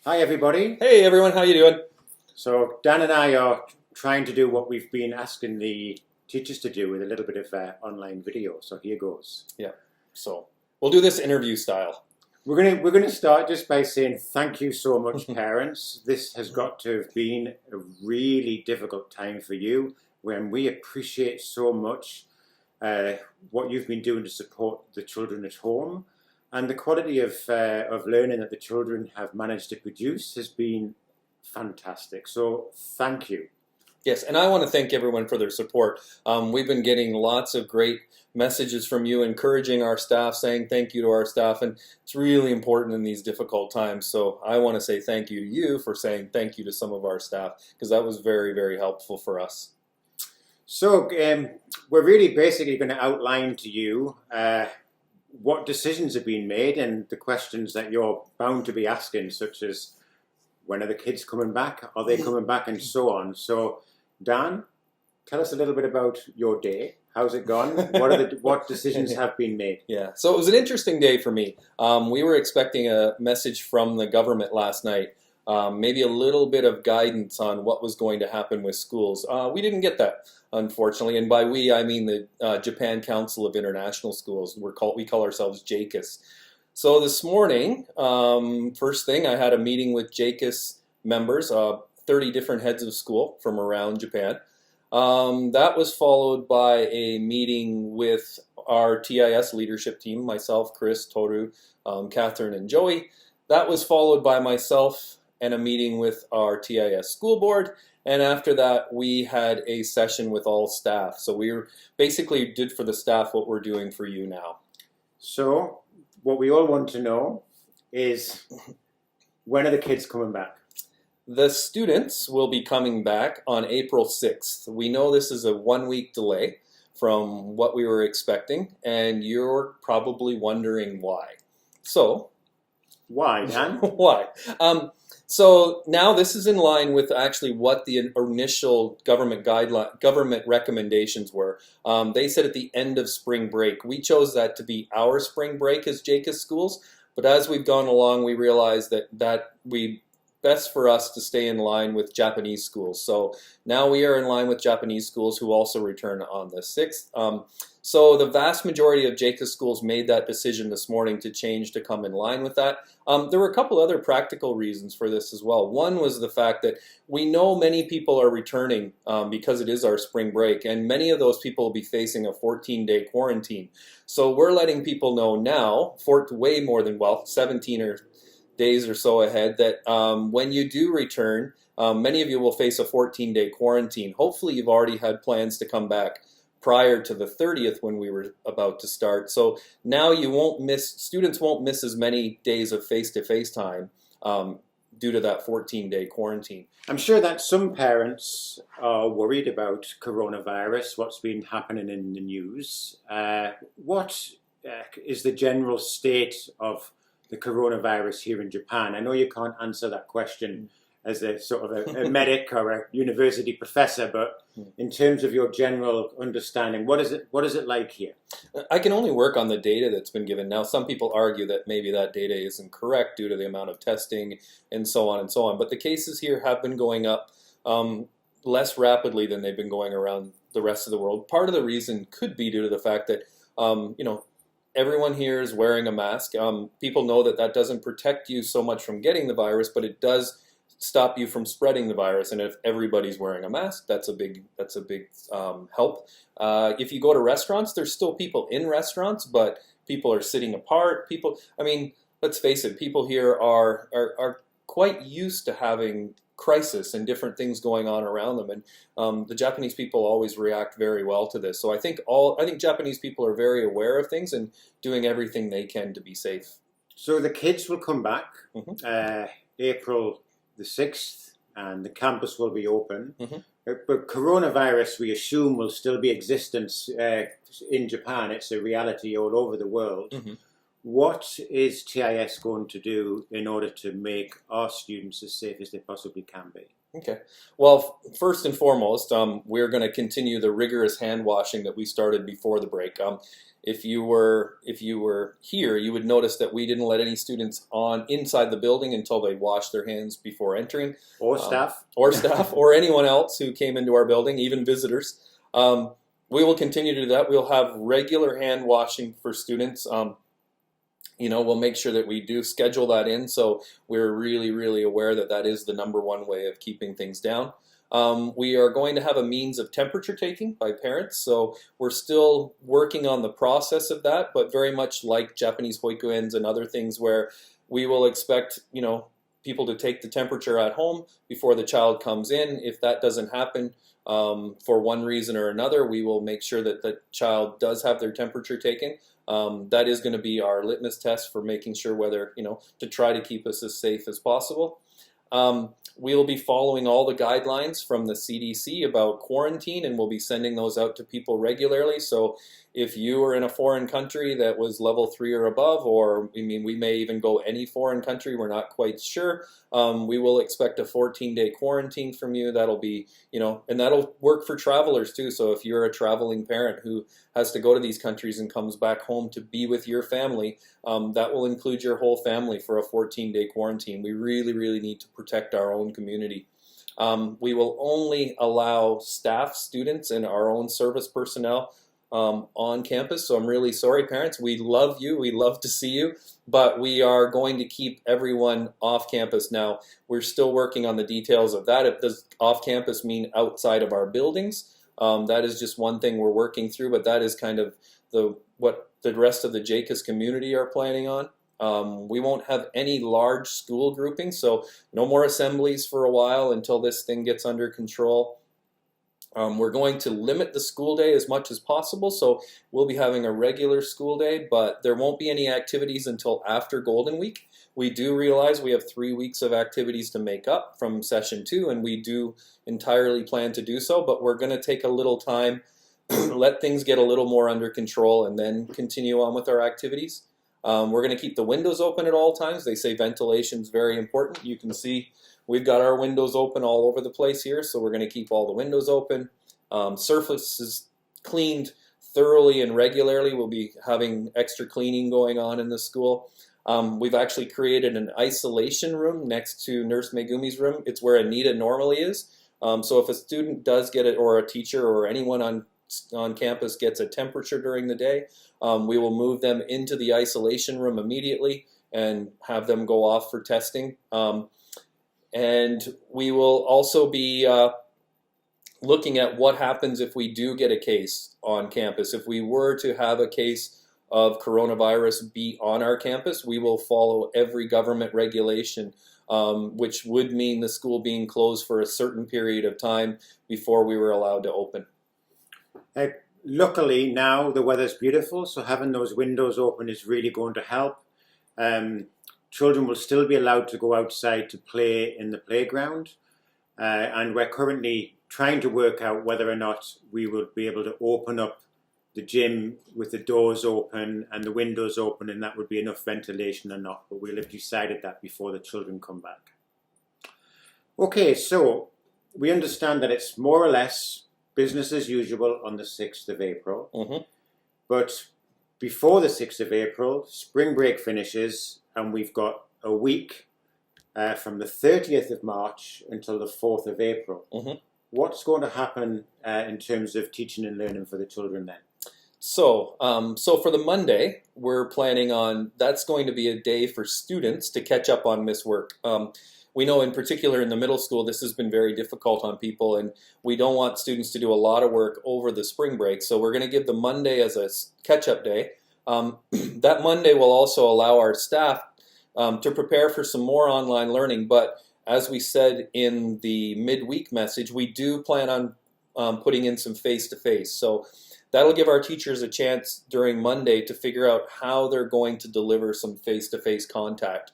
Hi everybody. Hey everyone, how you doing? So Dan and I are trying to do what we've been asking the teachers to do with a little bit of online video. So here goes. Yeah, so we'll do this interview style. We're gonna start just by saying thank you so much, parents. This has got to have been a really difficult time for you, when we appreciate so much what you've been doing to support the children at home. And the quality of learning that the children have managed to produce has been fantastic. So thank you. Yes, and I want to thank everyone for their support. We've been getting lots of great messages from you, encouraging our staff, saying thank you to our staff, and it's really important in these difficult times. So I want to say thank you to you for saying thank you to some of our staff, because that was very, very helpful for us. So we're really basically going to outline to you what decisions have been made and the questions that you're bound to be asking, such as when are the kids coming back, are they coming back, and so on. So Dan, tell us a little bit about your day. How's it gone? What decisions have been made? Yeah, so it was an interesting day for me. We were expecting a message from the government last night, maybe a little bit of guidance on what was going to happen with schools. We didn't get that, unfortunately, and by we I mean the Japan Council of International Schools. We call ourselves JCUS. So this morning, first thing, I had a meeting with JCUS members, 30 different heads of school from around Japan. That was followed by a meeting with our TIS leadership team, myself, Chris, Toru, Catherine, and Joey. That was followed by myself and a meeting with our TIS school board. And after that, we had a session with all staff. So we basically did for the staff what we're doing for you now. So what we all want to know is, when are the kids coming back? The students will be coming back on April 6th. We know this is a 1-week delay from what we were expecting, and you're probably wondering why. So, why, Dan? Why? So now this is in line with actually what the initial government recommendations were. They said at the end of spring break. We chose that to be our spring break as JCUS schools, but as we've gone along, we realized that best for us to stay in line with Japanese schools. So now we are in line with Japanese schools who also return on the 6th. So the vast majority of JCUS schools made that decision this morning to change to come in line with that. There were a couple other practical reasons for this as well. One was the fact that we know many people are returning because it is our spring break, and many of those people will be facing a 14-day quarantine. So we're letting people know now, for way more than 17 days or so ahead, that when you do return, many of you will face a 14-day quarantine. Hopefully you've already had plans to come back prior to the 30th when we were about to start. So now students won't miss as many days of face-to-face time due to that 14-day quarantine. I'm sure that some parents are worried about coronavirus, what's been happening in the news. What is the general state of the coronavirus here in Japan? I know you can't answer that question as a sort of a medic or a university professor, but in terms of your general understanding, what is it like here? I can only work on the data that's been given. Now, some people argue that maybe that data isn't correct due to the amount of testing and so on and so on. But the cases here have been going up less rapidly than they've been going around the rest of the world. Part of the reason could be due to the fact that, everyone here is wearing a mask. People know that doesn't protect you so much from getting the virus, but it does stop you from spreading the virus. And if everybody's wearing a mask, that's a big help. If you go to restaurants, there's still people in restaurants, but people are sitting apart. Let's face it, people here are quite used to having crisis and different things going on around them, and the Japanese people always react very well to this. So I think Japanese people are very aware of things and doing everything they can to be safe. So the kids will come back April the 6th, and the campus will be open. But coronavirus, we assume, will still be existence in Japan. It's a reality all over the world. what is TIS going to do in order to make our students as safe as they possibly can be? Okay. Well, first and foremost, we're going to continue the rigorous hand washing that we started before the break. If you were here, you would notice that we didn't let any students on inside the building until they washed their hands before entering, Or staff? or anyone else who came into our building, even visitors. We will continue to do that. We'll have regular hand washing for students. We'll make sure that we do schedule that in, so we're really, really aware that that is the number one way of keeping things down. We are going to have a means of temperature taking by parents, so we're still working on the process of that, but very much like Japanese hoikuens and other things where we will expect, people to take the temperature at home before the child comes in. If that doesn't happen, for one reason or another, we will make sure that the child does have their temperature taken. That is going to be our litmus test for making sure whether, to try to keep us as safe as possible. We'll be following all the guidelines from the CDC about quarantine, and we'll be sending those out to people regularly. So if you are in a foreign country that was level 3 or above, or we may even go any foreign country, we're not quite sure, we will expect a 14-day quarantine from you. That'll be, and that'll work for travelers too. So if you're a traveling parent who has to go to these countries and comes back home to be with your family, that will include your whole family for a 14-day quarantine. We really, really need to protect our own community. We will only allow staff, students, and our own service personnel on campus. So I'm really sorry, parents. We love you. We love to see you. But we are going to keep everyone off campus. Now, we're still working on the details of that. Does off campus mean outside of our buildings? That is just one thing we're working through, but that is kind of what the rest of the JACUS community are planning on. We won't have any large school groupings, so no more assemblies for a while until this thing gets under control. We're going to limit the school day as much as possible, so we'll be having a regular school day, but there won't be any activities until after Golden Week. We do realize we have 3 weeks of activities to make up from session 2, and we do entirely plan to do so, but we're going to take a little time, let things get a little more under control, and then continue on with our activities. We're going to keep the windows open at all times. They say ventilation is very important. You can see we've got our windows open all over the place here, so we're going to keep all the windows open. Surfaces cleaned thoroughly and regularly. We'll be having extra cleaning going on in the school. We've actually created an isolation room next to Nurse Megumi's room. It's where Anita normally is. So if a student does get it, or a teacher or anyone on campus gets a temperature during the day, we will move them into the isolation room immediately and have them go off for testing. And we will also be looking at what happens if we do get a case on campus. If we were to have a case of coronavirus be on our campus, we will follow every government regulation, which would mean the school being closed for a certain period of time before we were allowed to open. Luckily now the weather's beautiful, so having those windows open is really going to help. Children will still be allowed to go outside to play in the playground, and we're currently trying to work out whether or not we will be able to open up the gym with the doors open and the windows open, and that would be enough ventilation or not, but we'll have decided that before the children come back. Okay, so we understand that it's more or less business as usual on the 6th of April, but before the 6th of April, spring break finishes, and we've got a week from the 30th of March until the 4th of April. What's going to happen in terms of teaching and learning for the children then? So for the Monday, we're planning on, that's going to be a day for students to catch up on missed work. We know in particular in the middle school, this has been very difficult on people, and we don't want students to do a lot of work over the spring break. So we're going to give the Monday as a catch-up day. That Monday will also allow our staff to prepare for some more online learning, but as we said in the midweek message, we do plan on putting in some face-to-face. So that'll give our teachers a chance during Monday to figure out how they're going to deliver some face-to-face contact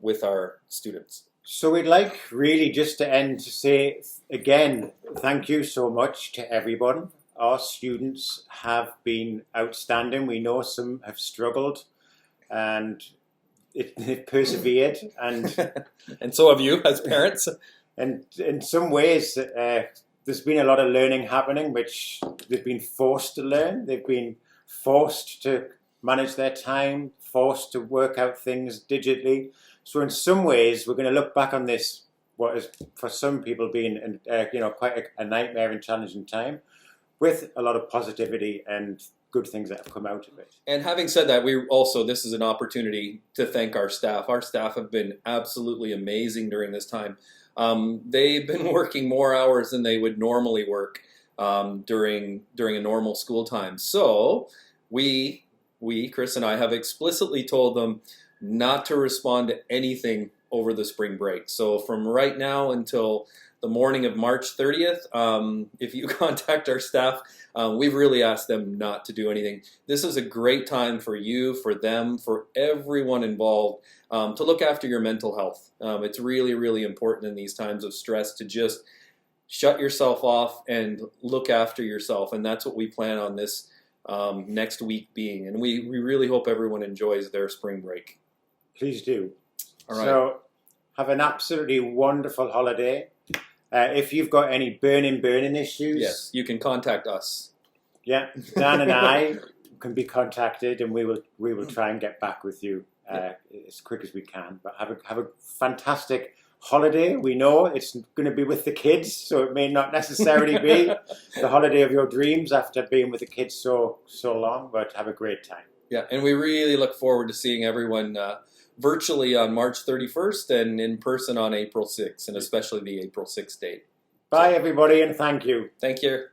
with our students. So we'd like really just to end to say again, thank you so much to everyone. Our students have been outstanding. We know some have struggled, and it persevered, and And so have you as parents. and in some ways, there's been a lot of learning happening, which they've been forced to learn. They've been forced to manage their time, forced to work out things digitally. So in some ways, we're going to look back on this, what has for some people been quite a nightmare and challenging time, with a lot of positivity and good things that have come out of it. And having said that, this is an opportunity to thank our staff. Our staff have been absolutely amazing during this time. They've been working more hours than they would normally work during a normal school time. So we, Chris and I, have explicitly told them not to respond to anything over the spring break. So from right now until the morning of March 30th, if you contact our staff, we've really asked them not to do anything. This is a great time for you, for them, for everyone involved to look after your mental health. It's really, really important in these times of stress to just shut yourself off and look after yourself. And that's what we plan on this next week being. And we really hope everyone enjoys their spring break. Please do. All right. So have an absolutely wonderful holiday. If you've got any burning issues, Yes, you can contact us. yeah, Dan and I can be contacted, and we will try and get back with you as quick as we can. But have a fantastic holiday. We know it's going to be with the kids, so it may not necessarily be the holiday of your dreams after being with the kids so long. But have a great time. Yeah, and we really look forward to seeing everyone virtually on March 31st and in person on April 6th, and especially the April 6th date. Bye, everybody, and thank you. Thank you.